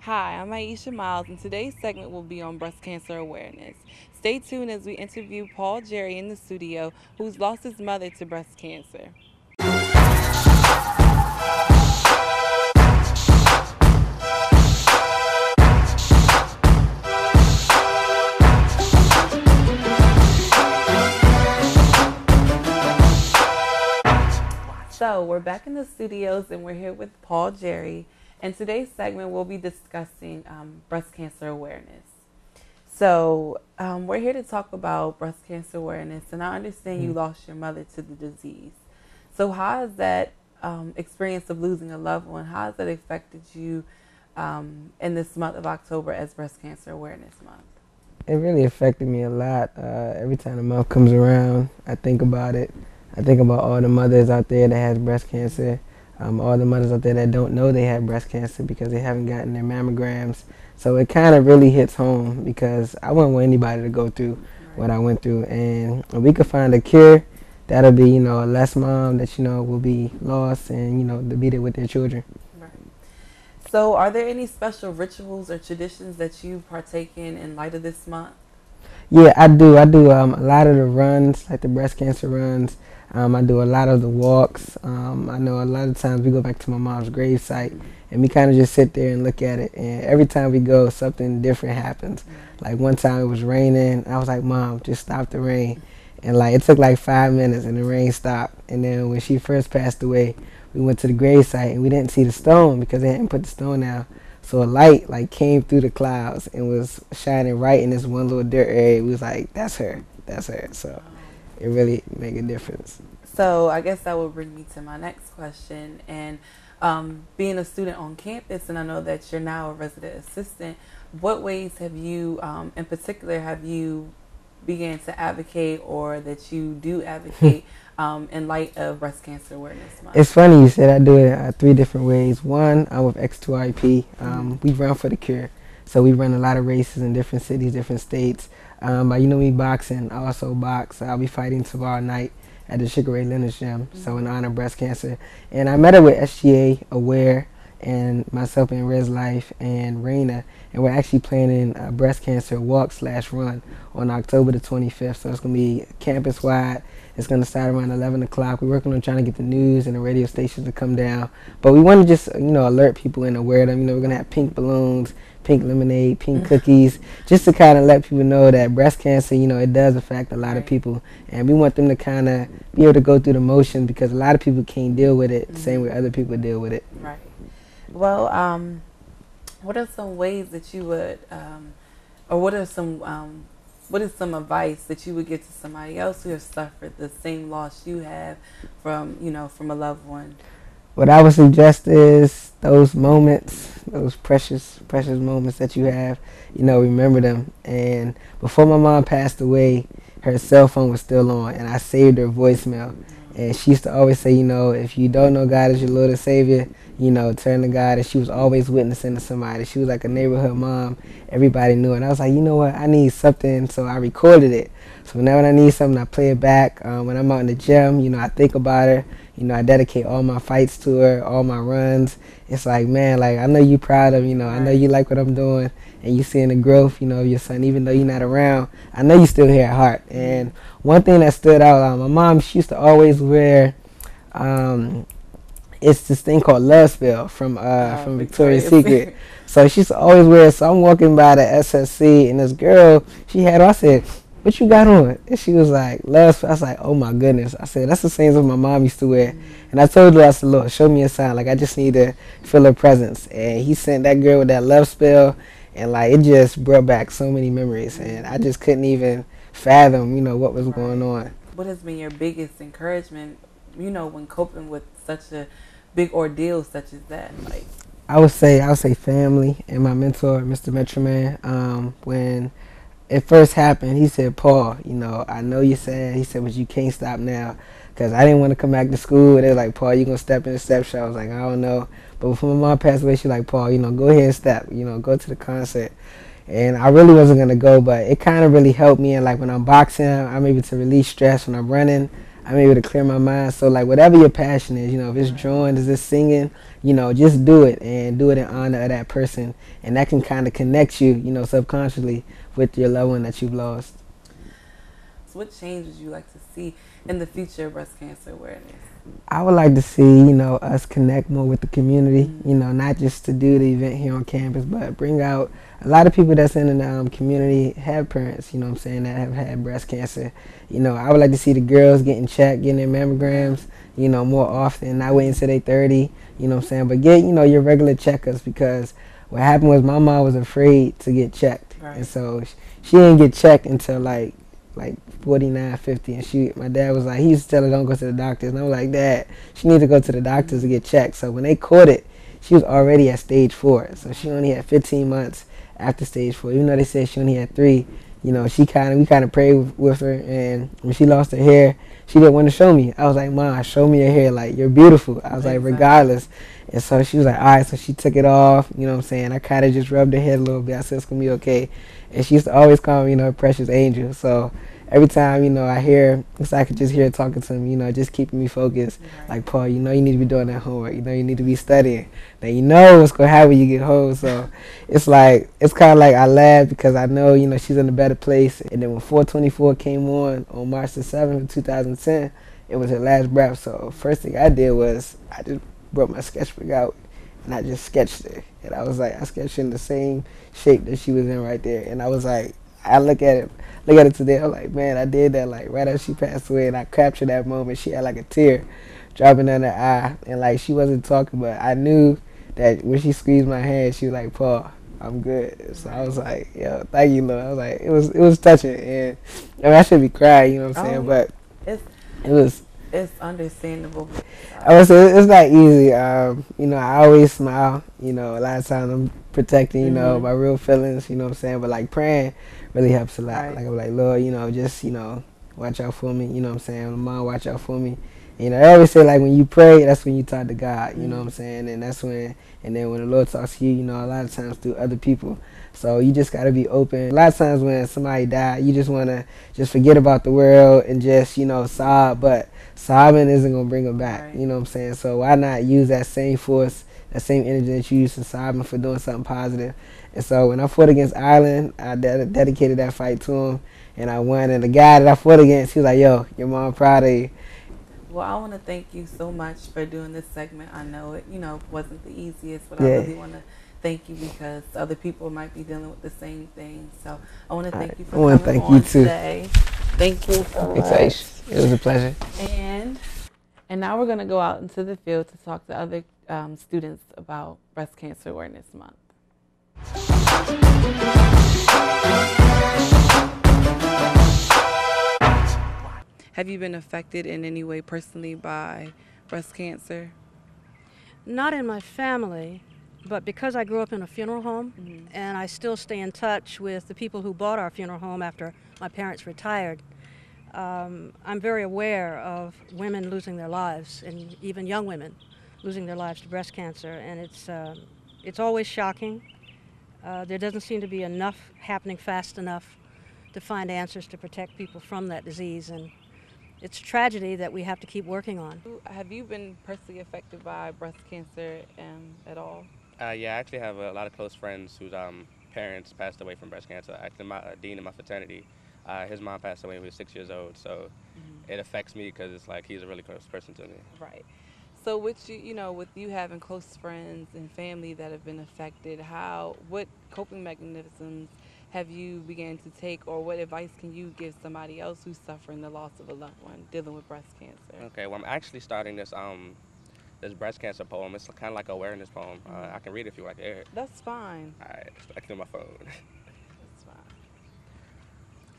Hi, I'm Aiesha Miles, and today's segment will be on breast cancer awareness. Stay tuned as we interview Paul Jerry in the studio, who's lost his mother to breast cancer. So, we're back in the studios, and we're here with Paul Jerry. And today's segment, we'll be discussing breast cancer awareness. So, we're here to talk about breast cancer awareness, and I understand you lost your mother to the disease. So, how has that experience of losing a loved one, how has that affected you in this month of October as Breast Cancer Awareness Month? It really affected me a lot. Every time the month comes around, I think about it. I think about all the mothers out there that has breast cancer, all the mothers out there that don't know they have breast cancer because they haven't gotten their mammograms. So it kind of really hits home because I wouldn't want anybody to go through what I went through. And if we could find a cure, that'll be, a less mom that, will be lost and, to be there with their children. Right. So, are there any special rituals or traditions that you partake in light of this month? Yeah, I do. I do a lot of the runs, like the breast cancer runs. I do a lot of the walks. I know a lot of times we go back to my mom's grave site and we kind of just sit there and look at it. And every time we go, something different happens. Like one time it was raining. I was like, Mom, just stop the rain. And like it took like 5 minutes and the rain stopped. And then when she first passed away, we went to the grave site and we didn't see the stone because they hadn't put the stone down. So a light like came through the clouds and was shining right in this one little dirt area. We was like, that's her. That's her. So it really made a difference. So, I guess that will bring me to my next question. And being a student on campus, and I know that you're now a resident assistant, what ways have you, in particular, have you began to advocate or that you do advocate in light of Breast Cancer Awareness Month? It's funny you said I do it 3 different ways. One, I'm with X2IP. We run for the cure. So we run a lot of races in different cities, different states. But me boxing, I also box. I'll be fighting tomorrow night at the Sugar Ray Leonard's gym, so in honor of breast cancer. And I met her with SGA, Aware, and myself and Rez Life and Raina, and we're actually planning a breast cancer walk/run on October the 25th. So it's going to be campus-wide. It's going to start around 11 o'clock. We're working on trying to get the news and the radio stations to come down. But we want to just, alert people and aware them. We're going to have pink balloons, pink lemonade, pink cookies, just to kind of let people know that breast cancer, it does affect a lot of people. And we want them to kind of be able to go through the motions because a lot of people can't deal with it the same way other people deal with it. Right. Well, what are some ways that you would, or what is some advice that you would give to somebody else who has suffered the same loss you have from a loved one? What I would suggest is those moments, those precious moments that you have, remember them. And before my mom passed away, her cell phone was still on, and I saved her voicemail. And she used to always say, if you don't know God as your Lord and Savior, turn to God. And she was always witnessing to somebody. She was like a neighborhood mom. Everybody knew. And I was like, you know what? I need something. So I recorded it. So now when I need something, I play it back. When I'm out in the gym, I think about her. I dedicate all my fights to her, all my runs. It's like, man, like I know you proud of, I know you like what I'm doing, and you seeing the growth, of your son, even though you're not around. I know you still here at heart. And one thing that stood out, my mom, she used to always wear, it's this thing called Love Spell from Victoria's Secret. So she used to always wear it. So I'm walking by the SSC, and this girl, she had, I said, what you got on? And she was like, Love Spell. I was like, oh my goodness. I said, that's the same as my mom used to wear. And I told her, I said, Lord, show me a sign. Like, I just need to feel her presence. And he sent that girl with that Love Spell, and like, it just brought back so many memories. And I just couldn't even fathom, what was going on. What has been your biggest encouragement, when coping with such a big ordeal such as that? Like, I would say family and my mentor, Mr. Metroman. When it first happened, he said, Paul, I know you're sad. He said, but you can't stop now. Because I didn't want to come back to school. They were like, Paul, you going to step in the step show? I was like, I don't know. But before my mom passed away, she was like, Paul, go ahead and step. Go to the concert. And I really wasn't going to go, but it kind of really helped me. And like when I'm boxing, I'm able to release stress. When I'm running, I'm able to clear my mind. So like whatever your passion is, if it's drawing, is this singing, just do it and do it in honor of that person, and that can kind of connect you, subconsciously with your loved one that you've lost. So what change would you like to see in the future of breast cancer awareness? I would like to see, us connect more with the community, not just to do the event here on campus, but bring out a lot of people that's in the community have parents, that have had breast cancer. I would like to see the girls getting checked, getting their mammograms, more often, not waiting until they 30, but get, your regular checkups, because what happened was my mom was afraid to get checked. Right. And so she didn't get checked until like 49, 50, and my dad was like, he used to tell her don't go to the doctors, and I was like, Dad, she needs to go to the doctors to get checked. So when they caught it, she was already at stage 4, so she only had 15 months after stage 4. Even though they said she only had 3, we kind of prayed with her, and when she lost her hair, she didn't want to show me. I was like, Mom, show me your hair, like, you're beautiful. I was like, regardless. And so she was like, all right, so she took it off, I kind of just rubbed her head a little bit. I said, it's going to be okay. And she used to always call me, her precious angel. So every time, I hear, it's like I could just hear her talking to me, just keeping me focused. Right. Like, Paul, you need to be doing that homework. You need to be studying. Now, what's going to happen when you get home. So it's kind of like I laugh because I know, she's in a better place. And then when 424 came on March the 7th, 2010, it was her last breath. So first thing I did was I just brought my sketchbook out and I just sketched it. And I sketched in the same shape that she was in right there. And I was like, I look at it today, I'm like, man, I did that like right after she passed away, and I captured that moment. She had like a tear dropping down her eye, and like she wasn't talking, but I knew that when she squeezed my hand, she was like, Paul, I'm good. So I was like, yo, thank you, Lord. I was like, it was touching, and I should be crying, you know what I'm saying? But it's understandable. I would say it's not easy. I always smile. A lot of times I'm protecting, my real feelings, what I'm saying? But like praying really helps a lot. Right. Like I'm like, Lord, just, watch out for me, what I'm saying? Mom, watch out for me. I always say like when you pray, that's when you talk to God, you know what I'm saying? And then when the Lord talks to you, a lot of times through other people. So you just got to be open. A lot of times when somebody died, you just want to just forget about the world and just, sob. But sobbing isn't going to bring them back, right. You know what I'm saying? So why not use that same force, that same energy that you used in sobbing for doing something positive? And so when I fought against Ireland, I dedicated that fight to him, and I won. And the guy that I fought against, he was like, yo, your mom proud of you. Well, I want to thank you so much for doing this segment. I know it, wasn't the easiest, but I really want to thank you because other people might be dealing with the same thing. So I want to thank you for coming on today. Thank you so much. Thanks, Aiesha. It was a pleasure. And now we're going to go out into the field to talk to other students about Breast Cancer Awareness Month. Have you been affected in any way personally by breast cancer? Not in my family, but because I grew up in a funeral home, and I still stay in touch with the people who bought our funeral home after my parents retired, I'm very aware of women losing their lives, and even young women losing their lives to breast cancer, and it's always shocking. There doesn't seem to be enough happening fast enough to find answers to protect people from that disease, and it's a tragedy that we have to keep working on. Have you been personally affected by breast cancer at all? Yeah, I actually have a lot of close friends whose parents passed away from breast cancer. Actually, my dean in my fraternity, his mom passed away when he was 6 years old, so it affects me because it's like he's a really close person to me. Right. So with you having close friends and family that have been affected, what coping mechanisms have you began to take, or what advice can you give somebody else who's suffering the loss of a loved one dealing with breast cancer? Okay, well, I'm actually starting this breast cancer poem. It's kind of like an awareness poem. I can read it if you like to hear it. That's fine. All right, I can do my phone. That's fine.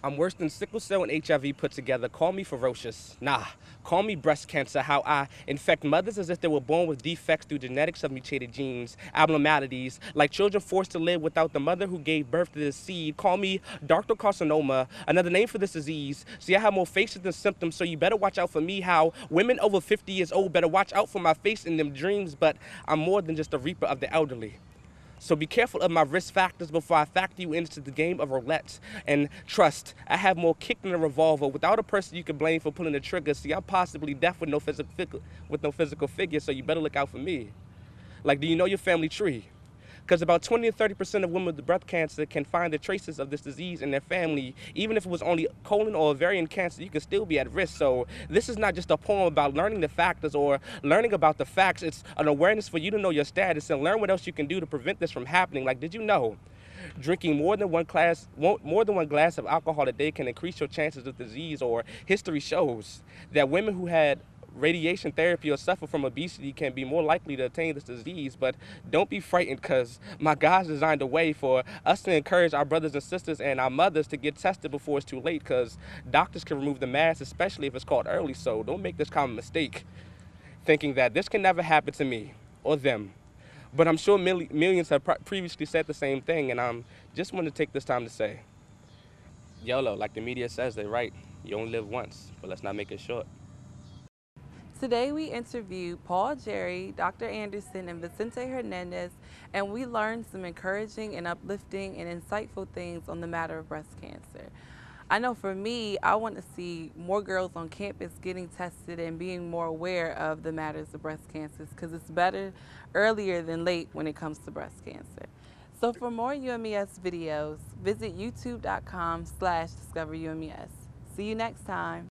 I'm worse than sickle cell and HIV put together. Call me ferocious. Nah, call me breast cancer. How I infect mothers as if they were born with defects through genetics of mutated genes, abnormalities, like children forced to live without the mother who gave birth to this seed. Call me ductal carcinoma, another name for this disease. See, I have more faces than symptoms, so you better watch out for me. How women over 50 years old better watch out for my face in them dreams, but I'm more than just a reaper of the elderly. So be careful of my risk factors before I factor you into the game of roulette. And trust, I have more kick than a revolver. Without a person you can blame for pulling the trigger. See, I'm possibly deaf with no physical figure, so you better look out for me. Like, do you know your family tree? Because about 20 to 30% of women with breast cancer can find the traces of this disease in their family. Even if it was only colon or ovarian cancer, you could still be at risk. So this is not just a poem about learning the factors or learning about the facts. It's an awareness for you to know your status and learn what else you can do to prevent this from happening. Like, did you know drinking more than one glass of alcohol a day can increase your chances of disease? Or history shows that women who had radiation therapy or suffer from obesity can be more likely to attain this disease. But don't be frightened, because my God's designed a way for us to encourage our brothers and sisters and our mothers to get tested before it's too late, because doctors can remove the mass, especially if it's caught early. So don't make this common mistake thinking that this can never happen to me or them. But I'm sure millions have previously said the same thing, and I'm just want to take this time to say, YOLO, like the media says, they're right. You only live once, but let's not make it short. Today we interviewed Paul Jerry, Dr. Anderson, and Vicente Hernandez, and we learned some encouraging and uplifting and insightful things on the matter of breast cancer. I know for me, I want to see more girls on campus getting tested and being more aware of the matters of breast cancers, because it's better earlier than late when it comes to breast cancer. So for more UMES videos, visit youtube.com/discoverUMES. See you next time.